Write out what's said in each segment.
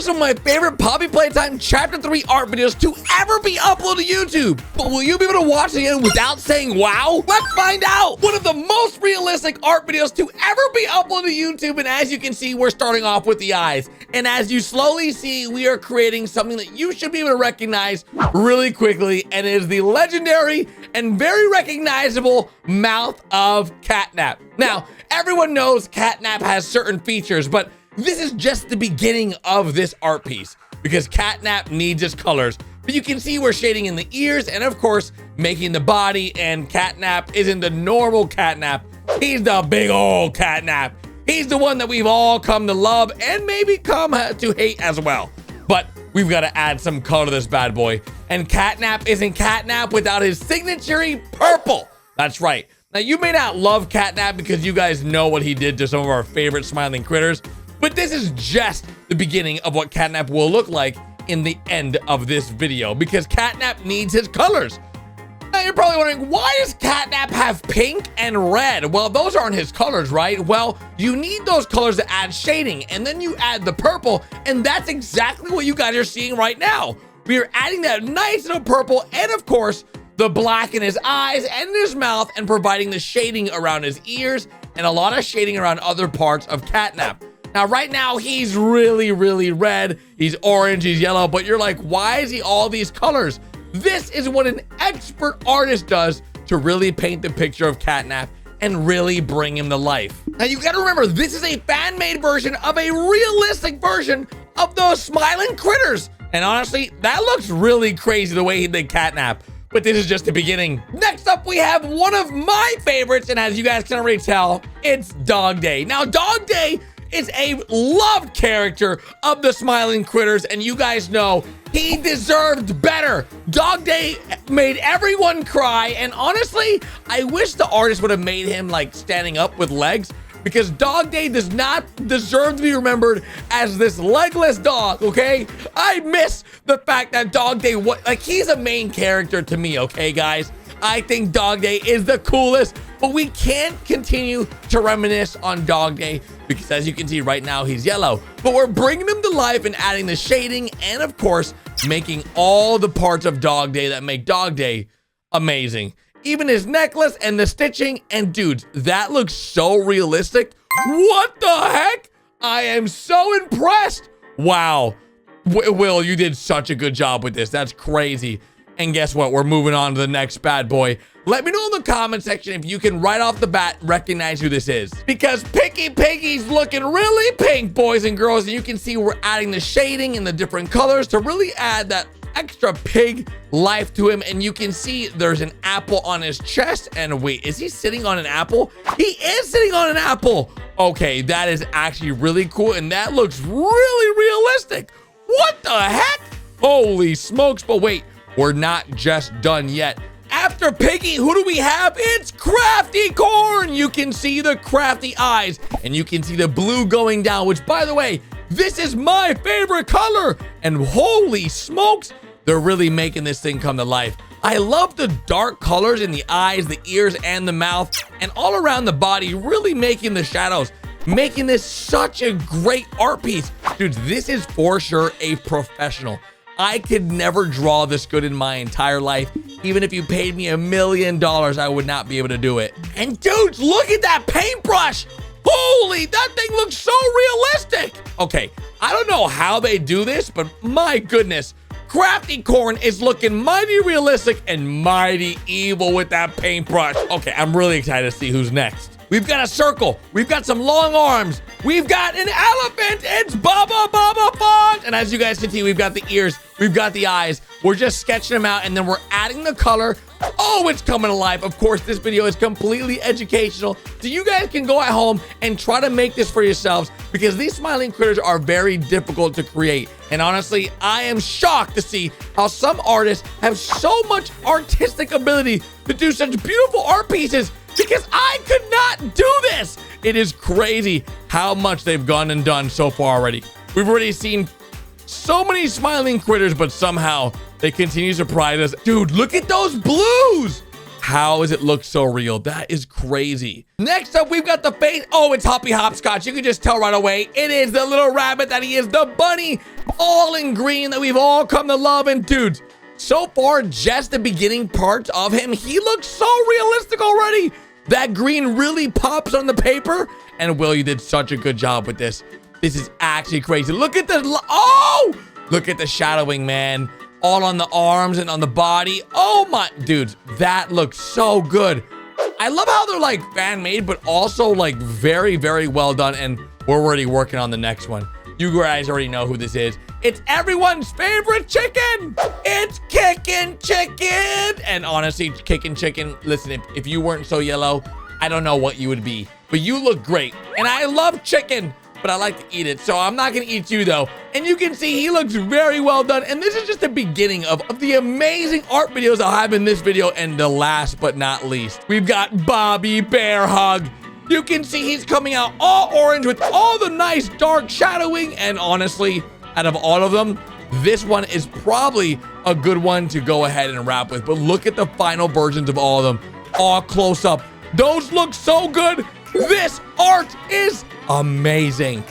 some of my favorite Poppy Playtime Chapter 3 art videos to ever be uploaded to YouTube. But will you be able to watch it again without saying wow? Let's find out. One of the most realistic art videos to ever be uploaded to YouTube. And as you can see, we're starting off with the eyes. And as you slowly see, we are creating something that you should be able to recognize really quickly. And it is the legendary and very recognizable mouth of Catnap. Now, everyone knows Catnap has certain features, but this is just the beginning of this art piece because Catnap needs its colors. But you can see we're shading in the ears and of course making the body, and Catnap isn't the normal Catnap. He's the big old Catnap. He's the one that we've all come to love and maybe come to hate as well. But we've got to add some color to this bad boy. And Catnap isn't Catnap without his signature purple. That's right. Now, you may not love Catnap because you guys know what he did to some of our favorite smiling critters, but this is just the beginning of what Catnap will look like in the end of this video because Catnap needs his colors. Now, you're probably wondering, why does Catnap have pink and red? Well, those aren't his colors, right? Well, you need those colors to add shading, and then you add the purple, and that's exactly what you guys are seeing right now. We are adding that nice little purple, and of course, the black in his eyes and in his mouth, and providing the shading around his ears and a lot of shading around other parts of Catnap. Now, right now, he's really red. He's orange, he's yellow, but you're like, why is he all these colors? This is what an expert artist does to really paint the picture of Catnap and really bring him to life. Now, you gotta remember, this is a fan-made version of a realistic version of those smiling critters. And honestly, that looks really crazy the way he did Catnap. But this is just the beginning. Next up, we have one of my favorites, and as you guys can already tell, it's Dog Day. Now, Dog Day is a loved character of the smiling critters, and you guys know he deserved better. Dog Day made everyone cry, and honestly, I wish the artist would have made him like standing up with legs, because Dog Day does not deserve to be remembered as this legless dog, okay? I miss the fact that Dog Day, he's a main character to me, okay, guys? I think Dog Day is the coolest, but we can't continue to reminisce on Dog Day because as you can see right now, he's yellow. But we're bringing him to life and adding the shading and, of course, making all the parts of Dog Day that make Dog Day amazing. Even his necklace and the stitching, and dudes, that looks so realistic. What the heck? I am so impressed. Wow. Will, you did such a good job with this. That's crazy. And guess what? We're moving on to the next bad boy. Let me know in the comment section if you can right off the bat recognize who this is. Because Picky Piggy's looking really pink, boys and girls. And you can see we're adding the shading and the different colors to really add that extra pig life to him. And you can see there's an apple on his chest. And wait, is he sitting on an apple? He is sitting on an apple. Okay, that is actually really cool. And that looks really realistic. What the heck? Holy smokes. But wait, we're not just done yet. After Piggy, who do we have? It's Crafty Corn. You can see the crafty eyes and you can see the blue going down, which by the way, this is my favorite color. And holy smokes, they're really making this thing come to life. I love the dark colors in the eyes, the ears, and the mouth, and all around the body, really making the shadows, making this such a great art piece. Dudes, this is for sure a professional. I could never draw this good in my entire life. Even if you paid me $1 million, I would not be able to do it. And dudes, look at that paintbrush. Holy, that thing looks so realistic. Okay, I don't know how they do this, but my goodness, Crafty Corn is looking mighty realistic and mighty evil with that paintbrush. Okay, I'm really excited to see who's next. We've got a circle. We've got some long arms. We've got an elephant. It's Baba Font. And as you guys can see, we've got the ears. We've got the eyes. We're just sketching them out, and then we're adding the color. Oh, it's coming alive. Of course, this video is completely educational, so you guys can go at home and try to make this for yourselves because these smiling critters are very difficult to create. And honestly, I am shocked to see how some artists have so much artistic ability to do such beautiful art pieces because I could not do this. It is crazy how much they've gone and done so far already. We've already seen so many smiling critters, but somehow they continue to surprise us. Dude, look at those blues. How does it look so real? That is crazy. Next up, we've got the face. Oh, it's Hoppy Hopscotch. You can just tell right away. It is the little rabbit that he is, the bunny, all in green that we've all come to love. And dudes, so far, just the beginning parts of him, he looks so realistic already. That green really pops on the paper. And Will, you did such a good job with this. This is actually crazy. Look at the, oh, look at the shadowing, man. All on the arms and on the body. Oh my, dudes, that looks so good. I love how they're like fan made, but also like very, very well done. And we're already working on the next one. You guys already know who this is. It's everyone's favorite chicken. It's Kickin' Chicken. And honestly, Kickin' Chicken, listen, if you weren't so yellow, I don't know what you would be, but you look great. And I love chicken, but I like to eat it. So I'm not gonna eat you though. And you can see he looks very well done. And this is just the beginning of the amazing art videos I'll have in this video. And the last but not least, we've got Bobby Bear Hug. You can see he's coming out all orange with all the nice dark shadowing. And honestly, out of all of them, this one is probably a good one to go ahead and wrap with. But look at the final versions of all of them, all close up. Those look so good. This art is amazing.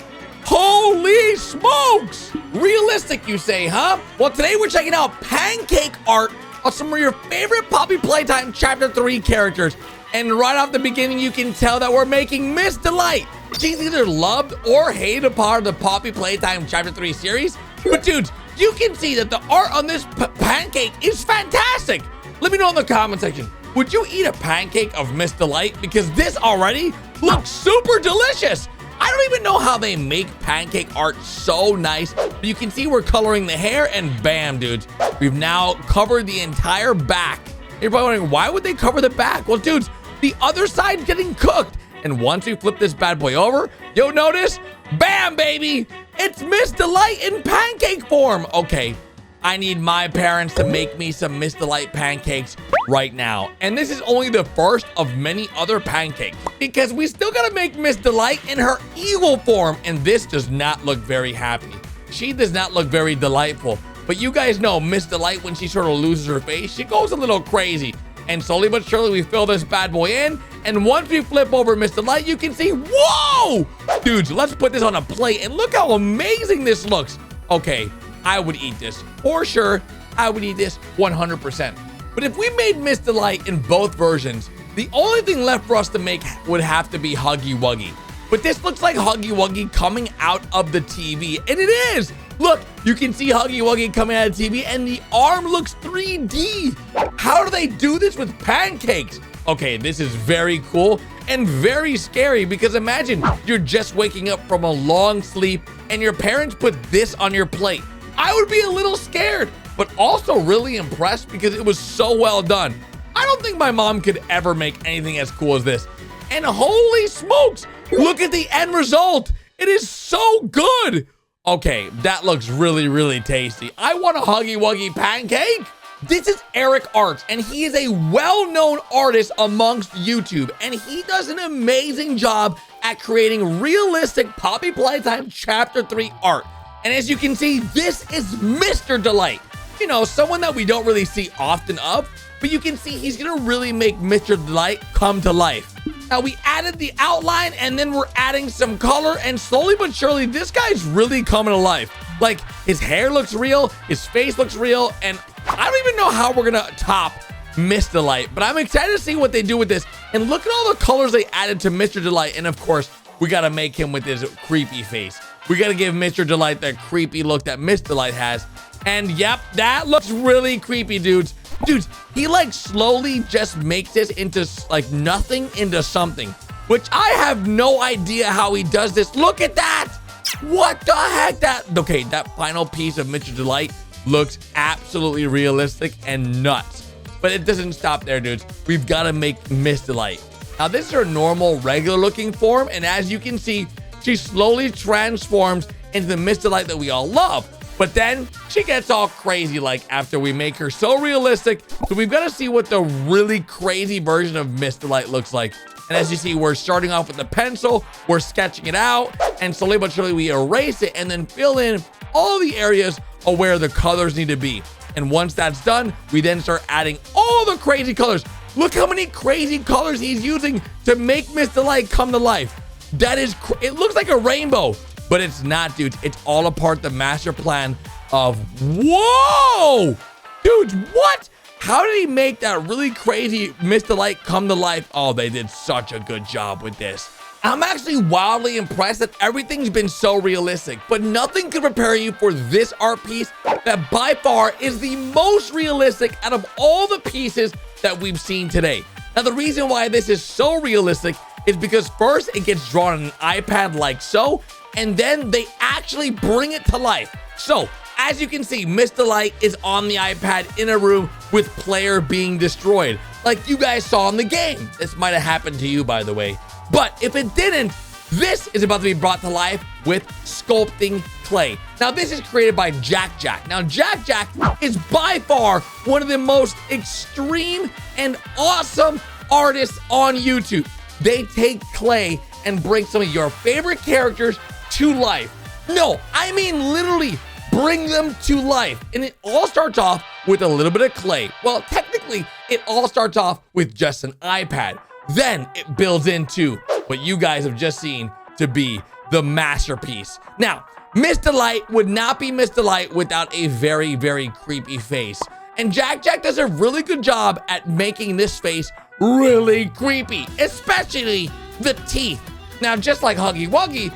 Holy smokes! Realistic, you say, huh? Well, today we're checking out pancake art of some of your favorite Poppy Playtime Chapter 3 characters. And right off the beginning, you can tell that we're making Miss Delight. She's either loved or hated a part of the Poppy Playtime Chapter 3 series. But dudes, you can see that the art on this pancake is fantastic. Let me know in the comment section. Would you eat a pancake of Miss Delight? Because this already looks super delicious. I don't even know how they make pancake art so nice. But you can see we're coloring the hair and bam, dudes. We've now covered the entire back. You're probably wondering, why would they cover the back? Well, dudes, the other side's getting cooked. And once we flip this bad boy over, you'll notice, bam, baby, it's Miss Delight in pancake form. Okay, I need my parents to make me some Miss Delight pancakes right now. And this is only the first of many other pancakes because we still gotta make Miss Delight in her evil form. And this does not look very happy. She does not look very delightful. But you guys know Miss Delight, when she sort of loses her face, she goes a little crazy. And slowly but surely, we fill this bad boy in. And once we flip over Miss Delight, you can see, whoa! Dudes, let's put this on a plate and look how amazing this looks. Okay, I would eat this. For sure, I would eat this 100%. But if we made Miss Delight in both versions, the only thing left for us to make would have to be Huggy Wuggy. But this looks like Huggy Wuggy coming out of the TV, and it is! Look, you can see Huggy Wuggy coming out of the TV, and the arm looks 3D. How do they do this with pancakes? Okay, this is very cool and very scary because imagine you're just waking up from a long sleep and your parents put this on your plate. I would be a little scared, but also really impressed because it was so well done. I don't think my mom could ever make anything as cool as this. And holy smokes, look at the end result. It is so good. Okay, that looks really, really tasty. I want a Huggy Wuggy pancake. This is Eric Arts, and he is a well-known artist amongst YouTube, and he does an amazing job at creating realistic Poppy Playtime Chapter 3 art. And as you can see, this is Mr. Delight. You know, someone that we don't really see often of, but you can see he's gonna really make Mr. Delight come to life. Now, we added the outline, and then we're adding some color, and slowly but surely, this guy's really coming to life. Like, his hair looks real, his face looks real, and I don't even know how we're gonna top Miss Delight, but I'm excited to see what they do with this. And look at all the colors they added to Mr. Delight, and of course, we gotta make him with his creepy face. We gotta give Mr. Delight that creepy look that Miss Delight has. And yep, that looks really creepy, dudes. Dudes, he like slowly just makes this into like nothing into something, which I have no idea how he does this. Look at that. What the heck? Okay, that final piece of Mr. Delight looks absolutely realistic and nuts. But it doesn't stop there, dudes. We've got to make Miss Delight. Now, this is her normal, regular looking form. And as you can see, she slowly transforms into the Miss Delight that we all love. But then she gets all crazy like after we make her so realistic. So we've got to see what the really crazy version of Miss Delight looks like. And as you see, we're starting off with the pencil, we're sketching it out, and slowly but surely we erase it and then fill in all the areas of where the colors need to be. And once that's done, we then start adding all the crazy colors. Look how many crazy colors he's using to make Miss Delight come to life. That is, it looks like a rainbow, but it's not, dudes. It's all a part of the master plan of, whoa! Dudes, what? How did he make that really crazy Miss Delight come to life? Oh, they did such a good job with this. I'm actually wildly impressed that everything's been so realistic, but nothing could prepare you for this art piece that by far is the most realistic out of all the pieces that we've seen today. Now, the reason why this is so realistic is because first it gets drawn on an iPad like so, and then they actually bring it to life. So, as you can see, Miss Delight is on the iPad in a room with player being destroyed, like you guys saw in the game. This might have happened to you, by the way. But if it didn't, this is about to be brought to life with sculpting clay. Now, this is created by Jack. Now, Jack is by far one of the most extreme and awesome artists on YouTube. They take clay and bring some of your favorite characters to life. No, I mean literally bring them to life. And it all starts off with a little bit of clay. Well, technically, it all starts off with just an iPad. Then it builds into what you guys have just seen to be the masterpiece. Now, Miss Delight would not be Miss Delight without a very, very creepy face. And Jack does a really good job at making this face really creepy, especially the teeth. Now, just like Huggy Wuggy,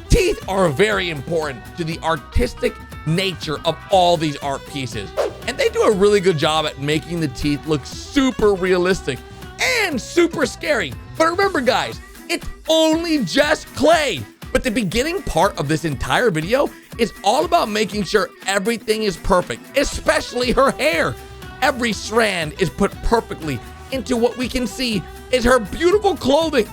teeth are very important to the artistic nature of all these art pieces. And they do a really good job at making the teeth look super realistic and super scary. But remember, guys, it's only just clay. But the beginning part of this entire video is all about making sure everything is perfect, especially her hair. Every strand is put perfectly into what we can see is her beautiful clothing,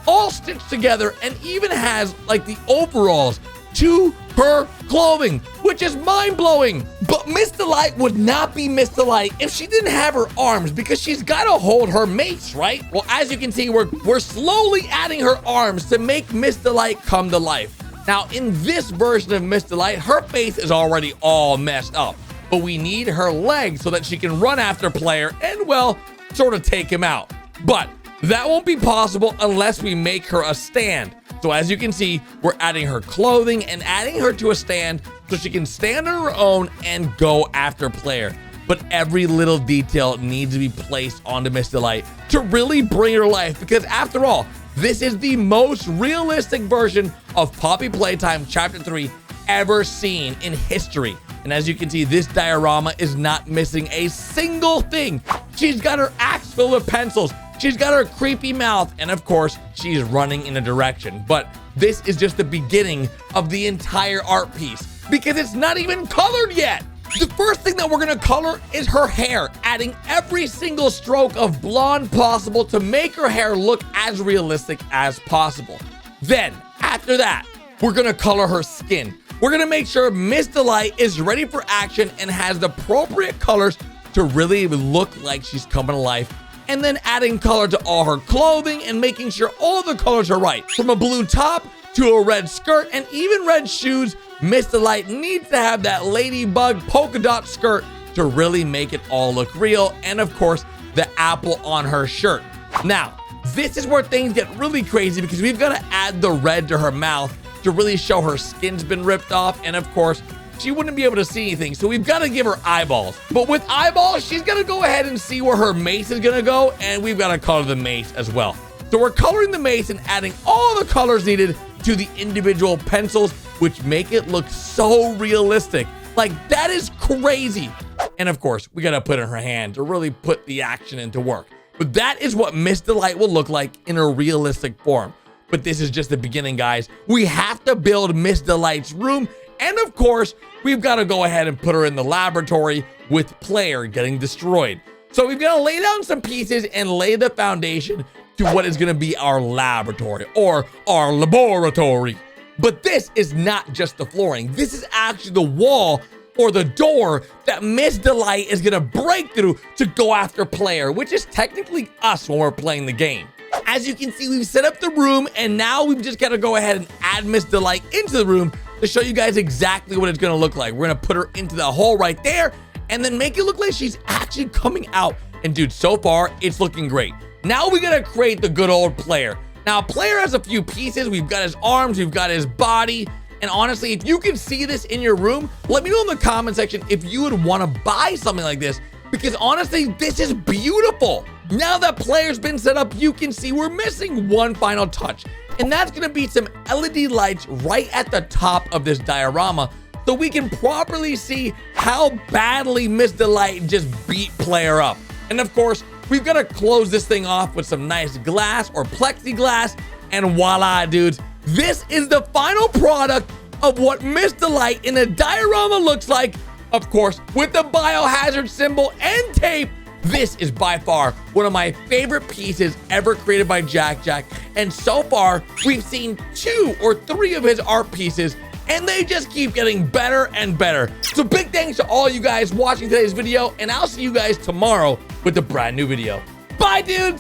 all stitched together, and even has like the overalls to her clothing, which is mind-blowing. But Miss Delight would not be Miss Delight if she didn't have her arms, because she's got to hold her mace, right? Well, as you can see, we're slowly adding her arms to make Miss Delight come to life. Now, in this version of Miss Delight, her face is already all messed up, but we need her legs so that she can run after player and, well, sort of take him out. But that won't be possible unless we make her a stand. So as you can see, we're adding her clothing and adding her to a stand so she can stand on her own and go after player. But every little detail needs to be placed onto Miss Delight to really bring her to life, because after all, this is the most realistic version of Poppy Playtime Chapter 3 ever seen in history. And as you can see, this diorama is not missing a single thing. She's got her axe filled with pencils. She's got her creepy mouth, and of course, she's running in a direction. But this is just the beginning of the entire art piece, because it's not even colored yet. The first thing that we're gonna color is her hair, adding every single stroke of blonde possible to make her hair look as realistic as possible. Then, after that, we're gonna color her skin. We're gonna make sure Miss Delight is ready for action and has the appropriate colors to really look like she's coming to life. And then adding color to all her clothing and making sure all the colors are right. From a blue top to a red skirt and even red shoes, Miss Delight needs to have that ladybug polka dot skirt to really make it all look real. And of course, the apple on her shirt. Now, this is where things get really crazy, because we've got to add the red to her mouth to really show her skin's been ripped off. And of course, she wouldn't be able to see anything, so we've got to give her eyeballs. But with eyeballs, she's gonna go ahead and see where her mace is gonna go, and we've got to color the mace as well. So we're coloring the mace and adding all the colors needed to the individual pencils, which make it look so realistic. Like, that is crazy. And of course, we got to put in her hand to really put the action into work. But that is what Miss Delight will look like in a realistic form. But this is just the beginning, guys. We have to build Miss Delight's room. And of course, we've got to go ahead and put her in the laboratory with player getting destroyed. So we've got to lay down some pieces and lay the foundation to what is going to be our laboratory, or our laboratory. But this is not just the flooring. This is actually the wall or the door that Miss Delight is going to break through to go after player, which is technically us when we're playing the game. As you can see, we've set up the room, and now we've just got to go ahead and add Miss Delight into the room to show you guys exactly what it's going to look like. We're going to put her into the hole right there and then make it look like she's actually coming out And dude, so far, it's looking great. Now we gotta create the good old player. Now, player has a few pieces. We've got his arms, we've got his body. And honestly, if you can see this in your room, let me know in the comment section if you would wanna buy something like this, because honestly, this is beautiful. Now that player's been set up, you can see we're missing one final touch. And that's gonna be some LED lights right at the top of this diorama, so we can properly see how badly Miss Delight just beat player up. And of course, we've got to close this thing off with some nice glass or plexiglass, and voila, dudes. This is the final product of what Miss Delight in a diorama looks like. Of course, with the biohazard symbol and tape. This is by far one of my favorite pieces ever created by Jack. And so far, we've seen 2 or 3 of his art pieces, and they just keep getting better and better. So big thanks to all you guys watching today's video, and I'll see you guys tomorrow with a brand new video. Bye, dudes!